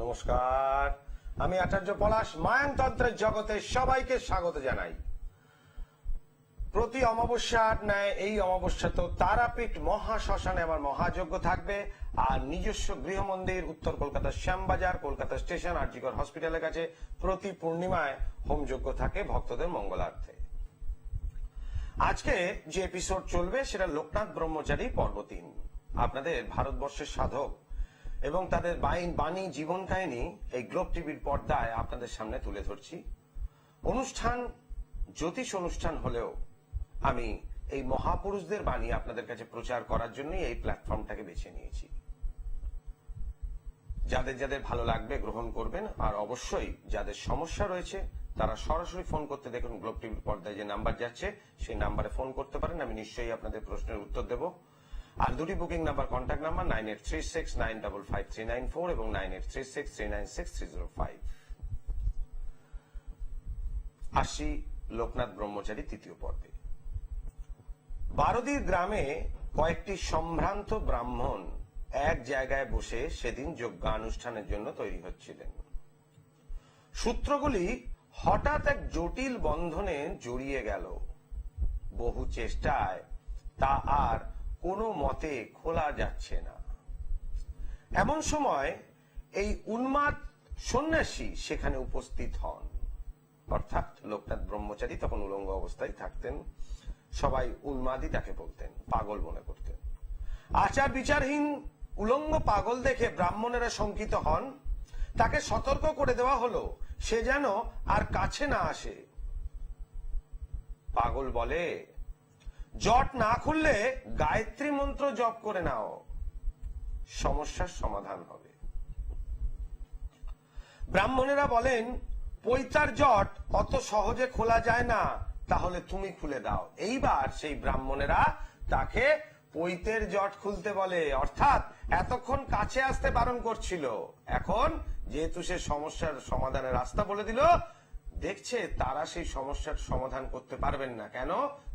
নমস্কার, আমি আচার্য পলাশ মায়ানতন্ত্রের জগতে সবাইকে স্বাগত জানাই। প্রতি অমাবস্যার ন্যায় এই অমাবস্যা তো তারাপীঠ মহাশ্মশানে আমার মহাযজ্ঞ থাকবে। আর নিজস্ব গৃহমন্দির উত্তর কলকাতার শ্যামবাজার, কলকাতা স্টেশন, আরজিকর হসপিটালের কাছে প্রতি পূর্ণিমায় হোমযজ্ঞ থাকে ভক্তদের মঙ্গলার্থে। আজকে যে এপিসোড চলবে সেটা লোকনাথ ব্রহ্মচারী পর্ব ৩। আপনাদের ভারতবর্ষের সাধক এবং তাদের বাণী জীবন কাহিনী এই গ্লোব টিভির পর্দায় আপনাদের সামনে তুলে ধরছি। অনুষ্ঠান জ্যোতিষ অনুষ্ঠান হলেও আমি এই মহাপুরুষদের বাণী আপনাদের কাছে প্রচার করার জন্যই এই প্ল্যাটফর্মটাকে বেছে নিয়েছি। যাদের যাদের ভালো লাগবে গ্রহণ করবেন, আর অবশ্যই যাদের সমস্যা রয়েছে তারা সরাসরি ফোন করতে দেখুন। গ্লোব টিভির পর্দায় যে নাম্বার যাচ্ছে সেই নাম্বারে ফোন করতে পারেন, আমি নিশ্চয়ই আপনাদের প্রশ্নের উত্তর দেব। আর দুটি বুকিং নাম্বার, কন্ট্যাক্ট নাম্বার 9836955394 এবং 9836396305। আসি লোকনাথ ব্রহ্মচারী তৃতীয় পর্বে। বারদির গ্রামে কয়েকটি সম্ভ্রান্ত ব্রাহ্মণ এক জায়গায় বসে সেদিন যজ্ঞানুষ্ঠানের জন্য তৈরি হচ্ছিলেন। সূত্রগুলি হঠাৎ এক জটিল বন্ধনে জড়িয়ে গেল। বহু চেষ্টায় তা আর কোনো মতে খোলা যাচ্ছে না। এমন সময় এই উন্মাদ সন্ন্যাসী সেখানে উপস্থিত হন। অর্থাৎ লোকনাথ ব্রহ্মচারী তখন উলঙ্গ অবস্থায় থাকতেন। সবাই উন্মাদই তাকে বলতেন, পাগল মনে করতেন। আচার বিচারহীন উলঙ্গ পাগল দেখে ব্রাহ্মণেরা শঙ্কিত হন। তাকে সতর্ক করে দেওয়া হলো সে যেন আর কাছে না আসে। পাগল বলে, জট না খুললে গায়ত্রী মন্ত্র জপ করে নাও, সমস্যার সমাধান হবে। ব্রাহ্মণেরা বলেন, পৈতার জট অত সহজে খোলা যায় না, তাহলে তুমি খুলে দাও। এইবার সেই ব্রাহ্মণেরা তাকে পৈতের জট খুলতে বলে, অর্থাৎ এতক্ষণ কাছে আসতে বারণ করছিল, এখন যেহেতু সে সমস্যার সমাধানের রাস্তা বলে দিল, দেখছে তারা সেই সমস্যার সমাধান করতে পারবেন না। কেন?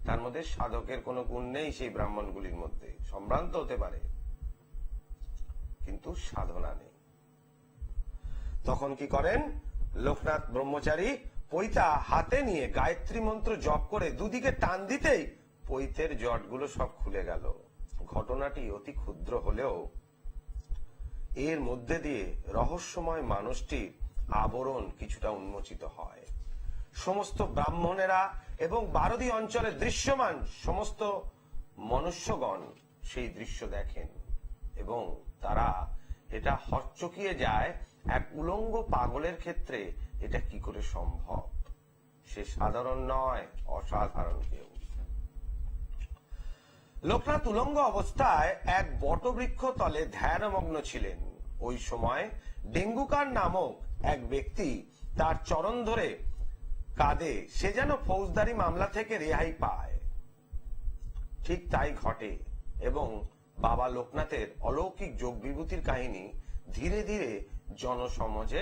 তার মধ্যে সাধকের কোনো গুণ নেই। সেই ব্রাহ্মণগুলির মধ্যে সম্ভ্রান্ত হতে পারে কিন্তু সাধনা নেই। তখন কি করেন লোকনাথ ব্রহ্মচারী? পৈতা হাতে নিয়ে গায়ত্রী মন্ত্র জপ করে দুদিকে টান দিতেই পৈতের জটগুলো সব খুলে গেল। ঘটনাটি অতি ক্ষুদ্র হলেও এর মধ্যে দিয়ে রহস্যময় মানুষটির আবরণ কিছুটা উন্মোচিত হয়। সমস্ত ব্রাহ্মণেরা এবং বারদি অঞ্চলে দৃশ্যমান সমস্ত মনুষ্যগণ সেই দৃশ্য দেখেন এবং তারা এটা হকচকিয়ে যায়, এক উলঙ্গ পাগলের ক্ষেত্রে এটা কি করে সম্ভব? সে সাধারণ নয়, অসাধারণ কেউ। লোকনাথ উলঙ্গ অবস্থায় এক বটবৃক্ষ তলে ধ্যানমগ্ন ছিলেন। ওই সময় ডেঙ্গুকার নামক এক ব্যক্তি তার চরণ ধরে কাঁদে, সে যেন ফৌজদারি মামলা থেকে রেহাই পায়। ঠিক তাই ঘটে এবং বাবা লোকনাথের অলৌকিক যোগ বিভূতির কাহিনী ধীরে ধীরে জনসমাজে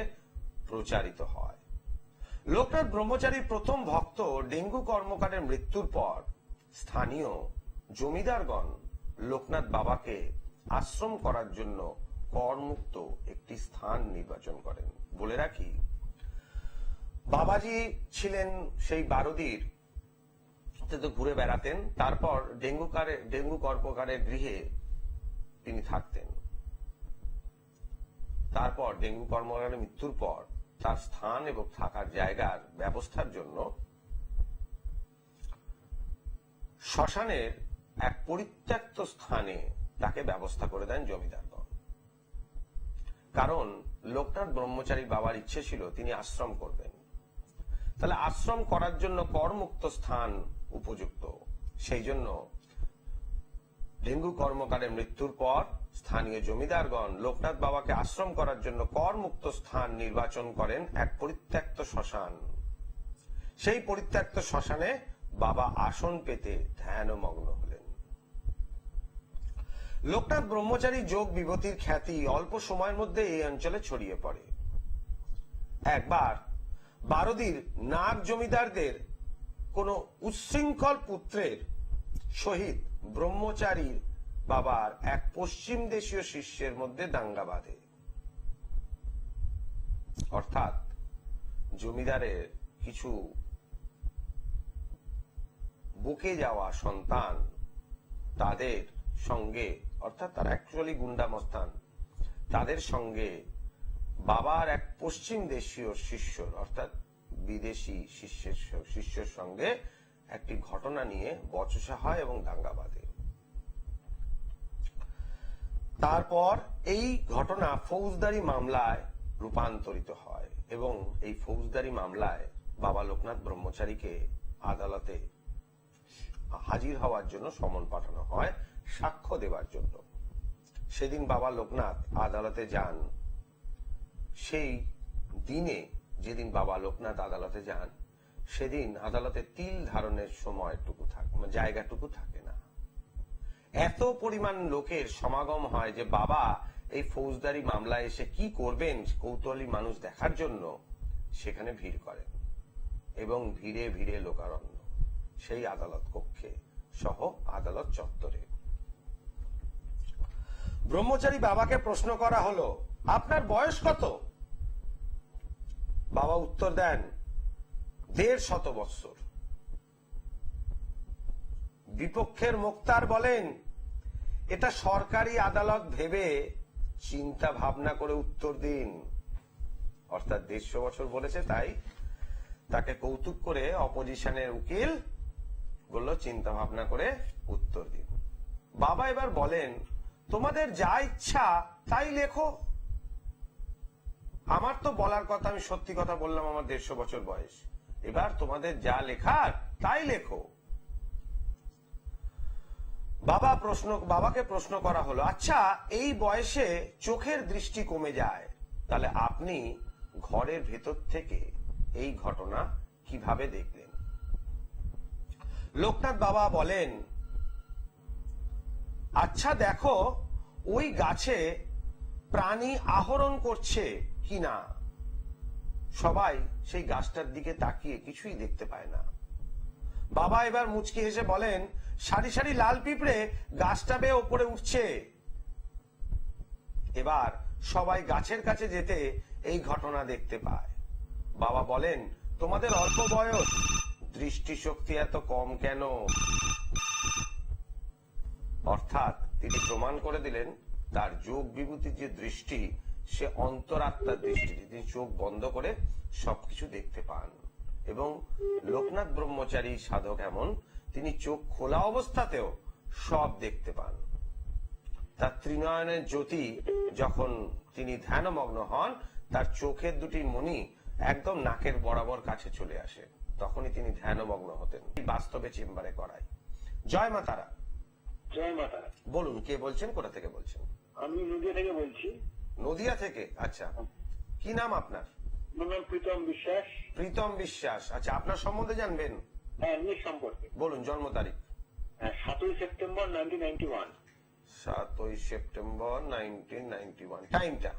প্রচারিত হয়। লোকনাথ ব্রহ্মচারীর প্রথম ভক্ত ডেঙ্গু কর্মকারের মৃত্যুর পর স্থানীয় জমিদারগণ লোকনাথ বাবাকে আশ্রম করার জন্য করমুক্ত একটি স্থান নির্বাচন করেন। বলে রাখি, বাবাজি ছিলেন সেই বারদির তো ঘুরে বেড়াতেন, তারপর ডেঙ্গু কর্মকারের গৃহে তিনি থাকতেন। তারপর ডেঙ্গু কর্মকারের মৃত্যুর পর তার স্থান এবং থাকার জায়গার ব্যবস্থার জন্য শ্মশানের এক পরিত্যক্ত স্থানে তাকে ব্যবস্থা করে দেন জমিদারগণ। কারণ লোকনাথ ব্রহ্মচারী বাবার ইচ্ছে ছিল তিনি আশ্রম করবেন। তাহলে আশ্রম করার জন্য করমুক্ত স্থান উপযুক্ত। সেই জন্য ডেঙ্গু কর্মকারের মৃত্যুর পর স্থানীয় জমিদারগণ লোকনাথ বাবাকে আশ্রম করার জন্য করমুক্ত স্থান নির্বাচন করেন, এক পরিত্যক্ত শ্মশান। সেই পরিত্যক্ত শ্মশানে বাবা আসন পেতে ধ্যানমগ্ন হলেন। লোকনাথ ব্রহ্মচারী যোগ বিভূতির খ্যাতি অল্প সময়ের মধ্যে এই অঞ্চলে ছড়িয়ে পড়ে। একবার বারদির নাগ জমিদারদের কোন উচ্ছৃঙ্খল পুত্রের সহিত ব্রহ্মচারীর বাবার এক পশ্চিম দেশীয় শিষ্যের মধ্যে দাঙ্গা বাঁধে। অর্থাৎ জমিদারের কিছু বুকে যাওয়া সন্তান তাদের সঙ্গে, অর্থাৎ তারা অ্যাকচুয়ালি গুন্ডা মস্তান, তাদের সঙ্গে বাবার এক পশ্চিম দেশীয় শিষ্য অর্থাৎ বিদেশি শিষ্যের সঙ্গে একটি ঘটনা নিয়ে বচসা হয় এবং দাঙ্গা বাঁধে। তারপর এই ঘটনা ফৌজদারি মামলায় রূপান্তরিত হয় এবং এই ফৌজদারি মামলায় বাবা লোকনাথ ব্রহ্মচারীকে আদালতে হাজির হওয়ার জন্য সমন পাঠানো হয় সাক্ষ্য দেওয়ার জন্য। সেদিন বাবা লোকনাথ আদালতে যান। সেই দিনে যেদিন বাবা লোকনাথ আদালতে যান সেদিন আদালতে তিল ধারণের সময়টুকু থাকে, জায়গাটুকু থাকে না। এত পরিমাণ লোকের সমাগম হয় যে বাবা এই ফৌজদারি মামলায় এসে কি করবেন কৌতূহলী মানুষ দেখার জন্য সেখানে ভিড় করেন এবং ভিড়ে ভিড়ে লোকারণ্য সেই আদালত কক্ষে সহ আদালত চত্বরে। ব্রহ্মচারী বাবাকে প্রশ্ন করা হলো, আপনার বয়স কত? বাবা উত্তর দেন, 150 বৎসর। বিপক্ষের মোক্তার বলেন, এটা সরকারি আদালত ভেবে চিন্তা ভাবনা করে উত্তর দিন। অর্থাৎ 150 বছর বলেছে, তাই তাকে কৌতুক করে অপোজিশনের উকিল বলল চিন্তা ভাবনা করে উত্তর দিন। বাবা এবার বলেন, তোমাদের যা ইচ্ছা তাই লেখো। আমার তো বলার কথা, আমি সত্যি কথা বললাম, আমার 150 বছর বয়স। এবার তোমাদের যা লেখার তাই লেখো। বাবাকে প্রশ্ন করা হলো, আচ্ছা এই বয়সে চোখের দৃষ্টি কমে যায়, তাহলে আপনি ঘরের ভেতর থেকে এই ঘটনা কিভাবে দেখলেন? লোকনাথ বাবা বলেন, আচ্ছা দেখো ওই গাছে প্রাণী আহরণ করছে কিনা। সবাই সেই গাছটার দিকে তাকিয়ে কিছুই দেখতে পায় না। বাবা এবার মুচকি হেসে বলেন, সারি সারি লাল পিঁপড়ে গাছটা বেয়ে ওপরে উঠছে। এবার সবাই গাছের কাছে যেতে এই ঘটনা দেখতে পায়। বাবা বলেন, তোমাদের অল্প বয়স, দৃষ্টিশক্তি এত কম কেন? অর্থাৎ তিনি প্রমাণ করে দিলেন তার যোগ বিভূতির যে দৃষ্টি, সে অন্তরাত্মার দৃষ্টি। তিনি চোখ বন্ধ করে সবকিছু দেখতে পান। এবং লোকনাথ ব্রহ্মচারী সাধক এমন, তিনি চোখ খোলা অবস্থাতেও সব দেখতে পান। তার ত্রিনয়নের জ্যোতি যখন তিনি ধ্যানমগ্ন হন, তার চোখের দুটি মণি একদম নাকের বরাবর কাছে চলে আসে, তখনই তিনি ধ্যানমগ্ন হতেন। বাস্তবে চেম্বারে করাই। জয় মা তারা। জয় মা তারা। বলুন, কে বলছেন, কোথা থেকে বলছেন? আমি নদিয়া থেকে বলছি। নদিয়া থেকে? আচ্ছা, কি নাম আপনার? আমার নাম প্রীতম বিশ্বাস। প্রীতম বিশ্বাস। আচ্ছা, আপনার সম্বন্ধে জানবেন? হ্যাঁ, নিজ সম্পর্কে। বলুন, জন্ম তারিখ? 7ই সেপ্টেম্বর 1991। 7ই সেপ্টেম্বর 1991। টাইমটা?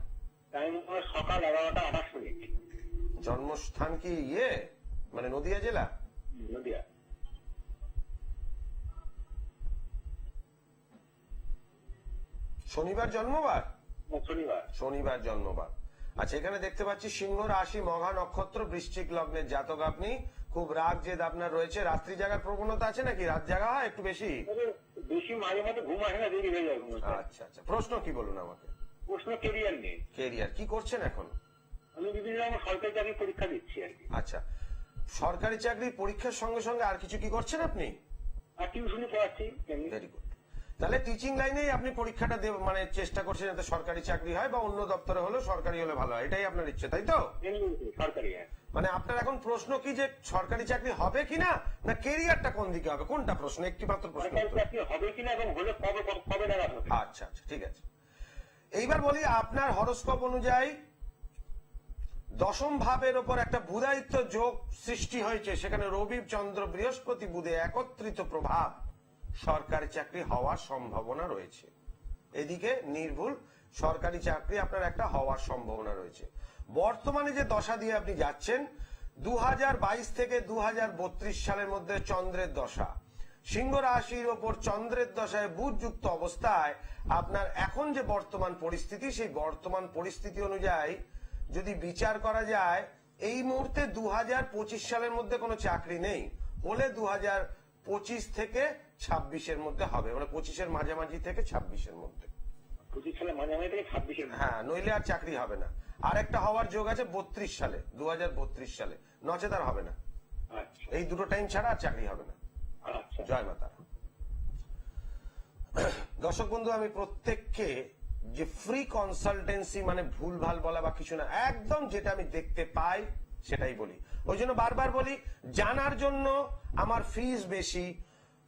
টাইম সকাল 11টা 28 মিনিট। জন্মস্থান কি মানে নদিয়া জেলা? নদিয়া। শনিবার জন্মবার? শনিবার। শনিবার জন্মবার। আচ্ছা, এখানে দেখতে পাচ্ছি সিংহ রাশি, মঘা নক্ষত্র, বৃশ্চিক লগ্নের জাতক আপনি। খুব রাগ জেদ আপনার রয়েছে। রাত্রি জাগার প্রবণতা আছে নাকি? রাত জাগা হয় একটু বেশি? বেশি, মাঝে মাঝে ঘুম আসে না, দেরি হয়ে যায়। আচ্ছা আচ্ছা, প্রশ্ন কি বলুন আমাকে? প্রশ্ন কেরিয়ার নেই। কেরিয়ার কি করছেন এখন? আমি বিভিন্ন রকম সরকারি চাকরি পরীক্ষা দিচ্ছি আর কি। আচ্ছা, সরকারি চাকরি পরীক্ষার সঙ্গে সঙ্গে আর কিছু কি করছেন আপনি? আর টিউশনি পড়াচ্ছি। Very good. তাহলে টিচিং লাইনেই আপনি পরীক্ষাটা মানে চেষ্টা করছেন যাতে সরকারি চাকরি হয়, বা অন্য দপ্তরে হলো সরকারি হলে ভালো হয়, এটাই আপনার ইচ্ছে, তাই তো? সরকারি। মানে আপনার এখন প্রশ্ন কি যে সরকারি চাকরি হবে কিনা, না কেরিয়ারটা কোন দিকে হবে, কোনটা প্রশ্ন? একটি মাত্র প্রশ্ন। চাকরি হবে কিনা এবং হলে কবে নাগাদ হবে। আচ্ছা আচ্ছা, ঠিক আছে। এইবার বলি, আপনার হরোস্কোপ অনুযায়ী দশম ভাবের ওপর একটা বুধায়িত্ব যোগ সৃষ্টি হয়েছে। সেখানে রবি, চন্দ্র, বৃহস্পতি, বুধে একত্রিত প্রভাব, সরকারি চাকরি হওয়ার সম্ভাবনা রয়েছে। এদিকে নির্ভুল সরকারি চাকরি আপনার একটা হওয়ার সম্ভাবনা রয়েছে। বর্তমানে যে দশা দিয়ে আপনি যাচ্ছেন, 2022 থেকে 2032 সালের মধ্যে চন্দ্রের দশা। সিংহ রাশির ওপর চন্দ্রের দশায় বুধ যুক্ত অবস্থায় আপনার এখন যে বর্তমান পরিস্থিতি, সেই বর্তমান পরিস্থিতি অনুযায়ী যদি বিচার করা যায় এই মুহূর্তে 2025 সালের মধ্যে কোনো চাকরি নেই, হলে 2025 থেকে 26-এর মধ্যে হবে, মানে 25-এর মাঝামাঝি থেকে 26-এর মধ্যে। 25 সালে মাঝামাঝি থেকে 26-এর মধ্যে। হ্যাঁ, নইলে আর চাকরি হবে না। আর একটা হওয়ার যোগ আছে 32 সালে, 2032 সালে, নচেত আর হবে না। আচ্ছা এই দুটো টাইম ছাড়া আর চাকরি হবে না। আচ্ছা। জয় মাতা। দর্শক বন্ধু, আমি প্রত্যেককে যে ফ্রি কনসালটেন্সি মানে ভুলভাল বলা বা কিছু না, একদম যেটা আমি দেখতে পাই সেটাই বলি। ওই জন্য বারবার বলি, জানার জন্য আমার ফিস বেশি,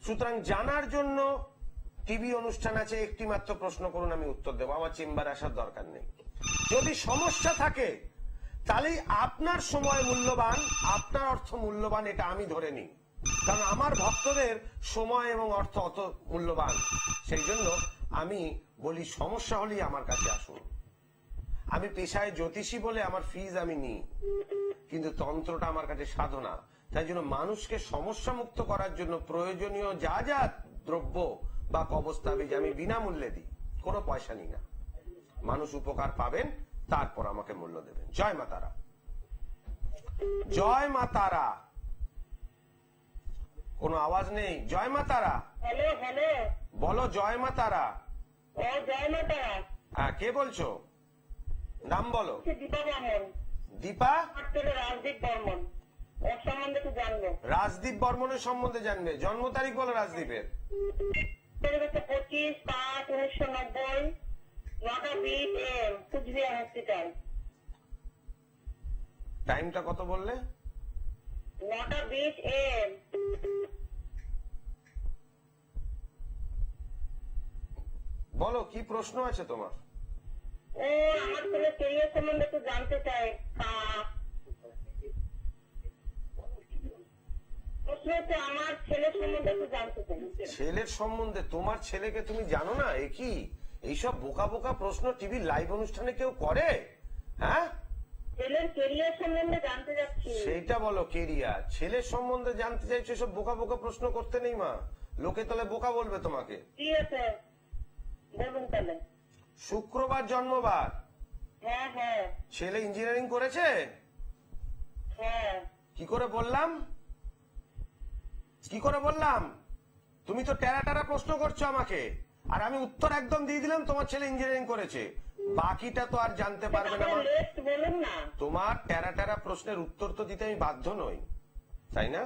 সুতরাং জানার জন্য টিভি অনুষ্ঠান আছে, একটি মাত্র প্রশ্ন করুন, আমি উত্তর দেবো, আমার চেম্বারে আসার দরকার নেই। যদি সমস্যা থাকে তাহলে আপনার সময় মূল্যবান, আপনার অর্থ মূল্যবান, এটা আমি ধরে নিই, কারণ আমার ভক্তদের সময় এবং অর্থ অত মূল্যবান। সেই জন্য আমি বলি, সমস্যা হলেই আমার কাছে আসুন। আমি পেশায় জ্যোতিষী বলে আমার ফিজ আমি নিই, কিন্তু তন্ত্রটা আমার কাছে সাধনা। তাই জন্য মানুষকে সমস্যা মুক্ত করার জন্য প্রয়োজনীয় যা যা দ্রব্য বা কবস্তাবিজ আমি বিনামূল্যে দিই, কোনো পয়সা নিই না। মানুষ উপকার পাবেন, তারপর আমাকে মূল্য দেবেন। জয় মা তারা, জয় মা তারা। কোনো আওয়াজ নেই। জয় মা তারা। হ্যালো হ্যালো, বলো জয় মা তারা। ও জয় মাতা। হ্যাঁ, কে বলছো? নাম বলো। দীপা বর্মন। দীপা? আমার ছেলে রাজদীপ বর্মন, ওর সম্বন্ধে একটু জানবো। রাজদীপ বর্মনের সম্বন্ধে জানবে? জন্ম তারিখ বলো রাজদীপের। 25/5/1990, 9:20 AM, কুচবিহার হসপিটাল। টাইমটা কত বললে? 9:20 AM। বলো, কি প্রশ্ন আছে তোমার? ও আমার ছেলে কেরিয়ার সম্বন্ধে একটু জানতে চাই। প্রশ্ন হচ্ছে আমার ছেলের সম্বন্ধে একটু জানতে চাই। ছেলের সম্বন্ধে? তোমার ছেলেকে তুমি জানো না? এ কি এইসব বোকা বোকা প্রশ্ন টিভি লাইভ অনুষ্ঠানে কেউ করে? হ্যাঁ, ছেলের কেরিয়ার সম্বন্ধে জানতে চাচ্ছি। সেইটা বলো। কেরিয়ার, ছেলের সম্বন্ধে জানতে চাইছো? এসব বোকা বোকা প্রশ্ন করতে নেই মা, লোকে তাহলে বোকা বলবে তোমাকে। ঠিক আছে, বলুন তাহলে। শুক্রবার জন্মবার। হ্যাঁ হ্যাঁ ছেলে ইঞ্জিনিয়ারিং করেছে? হ্যাঁ। কি করে বললাম? কি করে বললাম? তুমি তো টেরা টেরা প্রশ্ন করছো আমাকে, আর আমি উত্তর একদম দিয়ে দিলাম তোমার ছেলে ইঞ্জিনিয়ারিং করেছে। বাকিটা তো আর জানতে পারবে না। তাহলে left বলুন না। তোমার টেরা টেরা প্রশ্নের উত্তর তো দিতে আমি বাধ্য নই, তাই না?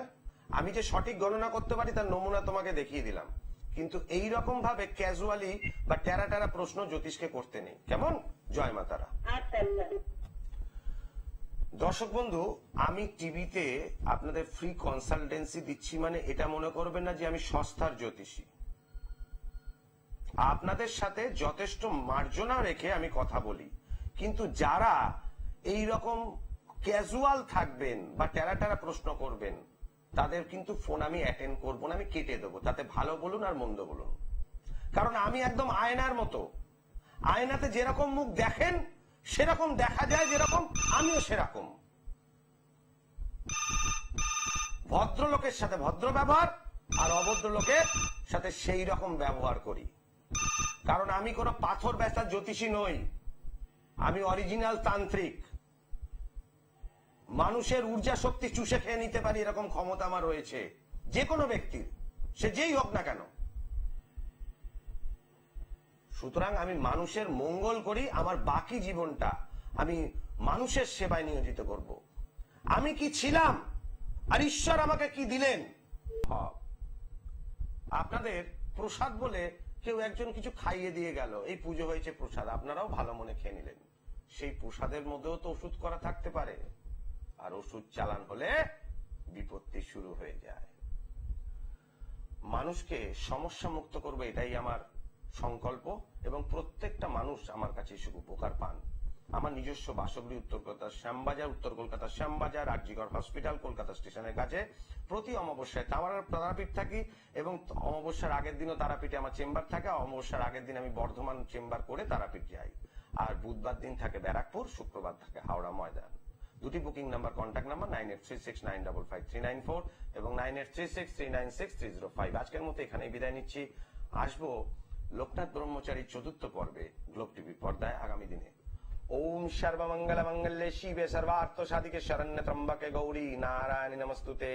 আমি যে সঠিক গণনা করতে পারি তার নমুনা তোমাকে দেখিয়ে দিলাম, কিন্তু এই রকম ভাবে ক্যাজুয়ালি বা টেরা টেরা প্রশ্ন জ্যোতিষকে করতে নেই, কেমন? জয় মা তারা। আচ্ছা আচ্ছা। দর্শক বন্ধু, আমি টিভিতে আপনাদের ফ্রি কনসালটেন্সি দিচ্ছি মানে এটা মনে করবেন না যে আমি সস্তার জ্যোতিষী। আপনাদের সাথে যথেষ্ট মার্জনা রেখে আমি কথা বলি, কিন্তু যারা এই রকম ক্যাজুয়াল থাকবেন বা টেরা টেরা প্রশ্ন করবেন তাদের কিন্তু ফোন আমি অ্যাটেন্ড করবো না, আমি কেটে দেবো। তাতে ভালো বলুন আর মন্দ বলুন, কারণ আমি একদম আয়নার মতো। আয়নাতে যেরকম মুখ দেখেন সেরকম দেখা যায়, যেরকম আমিও সেরকম। ভদ্রলোকের সাথে ভদ্র ব্যবহার আর অভদ্র লোকের সাথে সেই রকম ব্যবহার করি, কারণ আমি কোনো পাথর বেচার জ্যোতিষী নই, আমি অরিজিনাল তান্ত্রিক। মানুষের ঊর্জা শক্তি চুষে খেয়ে নিতে পারি এরকম ক্ষমতা আমার রয়েছে, যে কোনো ব্যক্তির, সে যেই হোক না কেন। সুতরাং আমি মানুষের মঙ্গল করি, আমার বাকি জীবনটা আমি মানুষের সেবায় নিয়োজিত করব। আমি কি ছিলাম আর ঈশ্বর আমাকে কি দিলেন। আপনাদের প্রসাদ বলে কেউ একজন কিছু খাইয়ে দিয়ে গেল, এই পুজো হয়েছে প্রসাদ, আপনারাও ভালো মনে খেয়ে নিলেন। সেই প্রসাদের মধ্যেও তো ওষুধ করা থাকতে পারে, আর ওষুধ চালান হলে বিপত্তি শুরু হয়ে যায়। মানুষকে সমস্যা মুক্ত করবে, এটাই আমার সংকল্প, এবং প্রত্যেকটা মানুষ আমার কাছে এসে উপকার পান। আমার নিজস্ব বাসগৃহ উত্তর কলকাতা শ্যামবাজার, উত্তর কলকাতা শ্যামবাজার, আরজিগড় হসপিটাল, কলকাতা স্টেশনের কাছে। প্রতি অমাবস্যায় তারাপীঠ থাকি, এবং অমাবস্যার আগের দিনও তারাপীঠে আমার চেম্বার থাকে। অমাবস্যার আগের দিন আমি বর্ধমান চেম্বার করে তারাপীঠ যাই। আর বুধবার দিন থাকে ব্যারাকপুর, শুক্রবার থাকে হাওড়া ময়দান। দুটি বুকিং নাম্বার, কন্ট্যাক্ট নাম্বার 9836955394 এবং 9836396305। আজকের মতো এখানেই বিদায় নিচ্ছি। আসবো লোকনাথ ব্রহ্মচারীর ৪র্থ পর্বে গ্লোব টিভি পর্দায় আগামী দিনে। ओम सर्वमंगल मंगल्ये शिवे सर्वार्थ साधिके शरण्य त्र्यंबके गौरी नारायणी नमस्तुते।